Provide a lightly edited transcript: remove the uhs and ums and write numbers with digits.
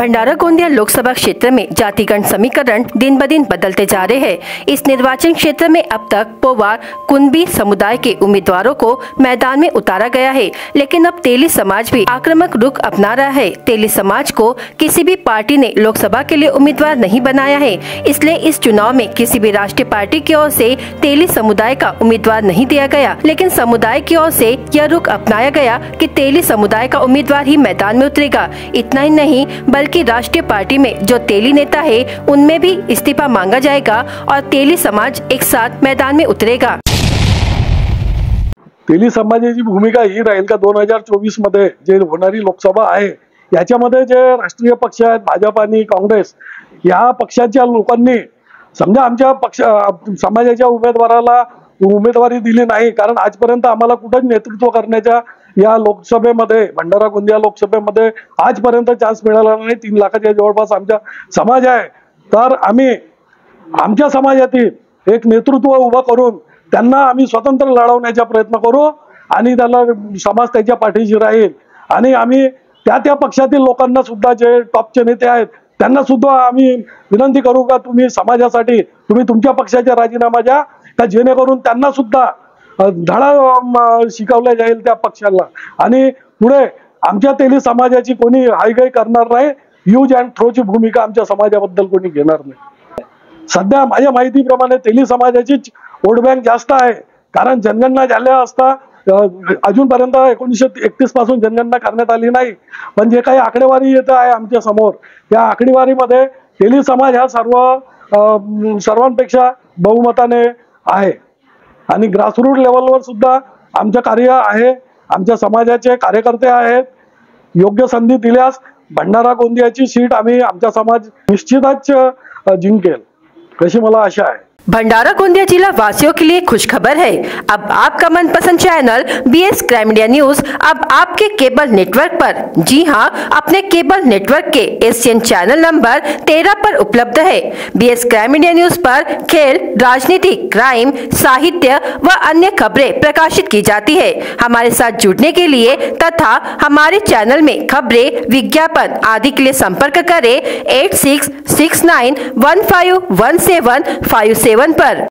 भंडारा गोंदिया लोकसभा क्षेत्र में जातिगण समीकरण दिन ब दिन बदलते जा रहे हैं। इस निर्वाचन क्षेत्र में अब तक पोवार कुंबी समुदाय के उम्मीदवारों को मैदान में उतारा गया है, लेकिन अब तेली समाज भी आक्रामक रुख अपना रहा है। तेली समाज को किसी भी पार्टी ने लोकसभा के लिए उम्मीदवार नहीं बनाया है, इसलिए इस चुनाव में किसी भी राष्ट्रीय पार्टी की ओर से तेली समुदाय का उम्मीदवार नहीं दिया गया, लेकिन समुदाय की ओर से यह रुख अपनाया गया कि तेली समुदाय का उम्मीदवार ही मैदान में उतरेगा। इतना ही नहीं बल्कि राष्ट्रीय पार्टी में जो तेली नेता है उनमें भी इस्तीफा मांगा जाएगा और तेली समाज एक साथ मैदान में उतरेगा। तेली समाजाची भूमिका ही राहील का 2024 मध्ये जे होणारी लोकसभा आहे याच्यामध्ये जे राष्ट्रीय पक्ष आहेत भाजप आणि काँग्रेस या पक्षाच्या लोकांनी समजा आमच्या पक्ष समाजाच्या उमेदवाराला उमेदवारी दिली नाही, कारण आजपर्यंत आम्हाला कुठेच नेतृत्व करण्याच्या या लोकसभेमध्ये भंडारा गोंदिया लोकसभेमध्ये आजपर्यंत चान्स मिळाला नाही। 3 लाखाच्या जवळपास आमचा समाज आहे, तर आम्ही आमच्या समाजातील एक नेतृत्व उभा करून त्यांना आम्ही स्वतंत्र लढवण्याचा प्रयत्न करू आणि त्याला समाज त्याच्या पाठीशी राहील। आणि आम्ही त्या पक्षातील लोकांना सुद्धा जे टॉपचे नेते आहेत त्यांना सुद्धा आम्ही विनंती करू का तुम्ही समाजासाठी तुम्ही तुमच्या पक्षाचा राजीनामा द्या, का जेणेकरून त्यांना सुद्धा धडा शिकवला जाईल त्या पक्षाला आणि पुढे आमच्या तेली समाजाची कोणी हायगाय करणार नाही, यूज अँड थ्रोची भूमिका आमच्या समाजाबद्दल कोणी घेणार नाही। सध्या माझ्या माहितीप्रमाणे तेली समाजाची वोट बँक जास्त आहे, कारण जनगणना झाल्या असता अजूनपर्यंत 1931 पासून जनगणना करण्यात आली नाही, पण जे काही आकडेवारी येत आहे आमच्या समोर या आकडेवारीमध्ये तेली समाज हा सर्वांपेक्षा बहुमताने आहे आणि ग्रासरूट लेवलवर सुद्धा आमचे कार्य आहे। आमच्या समाजाचे कार्यकर्ते आहेत, योग्य संधी दिल्यास भंडारा गोंदियाची सीट आम्ही आमचा समाज निश्चितच जिंकेल अशी मला आशा आहे। भंडारा गोंदिया जिला वासियों के लिए खुशखबर है। अब आपका मनपसंद channel BS crime India news अब आपके केबल नेटवर्क पर, जी हां, अपने केबल नेटवर्क के एशियन चैनल नंबर 13 पर उपलब्ध है। BS क्राइम इंडिया न्यूज पर खेल, राजनीति, क्राइम, साहित्य व अन्य खबरें प्रकाशित की जाती है। हमारे साथ जुड़ने के लिए तथा हमारे चैनल में खबरें, विज्ञापन आदि के लिए संपर्क करें 8669151757 पर।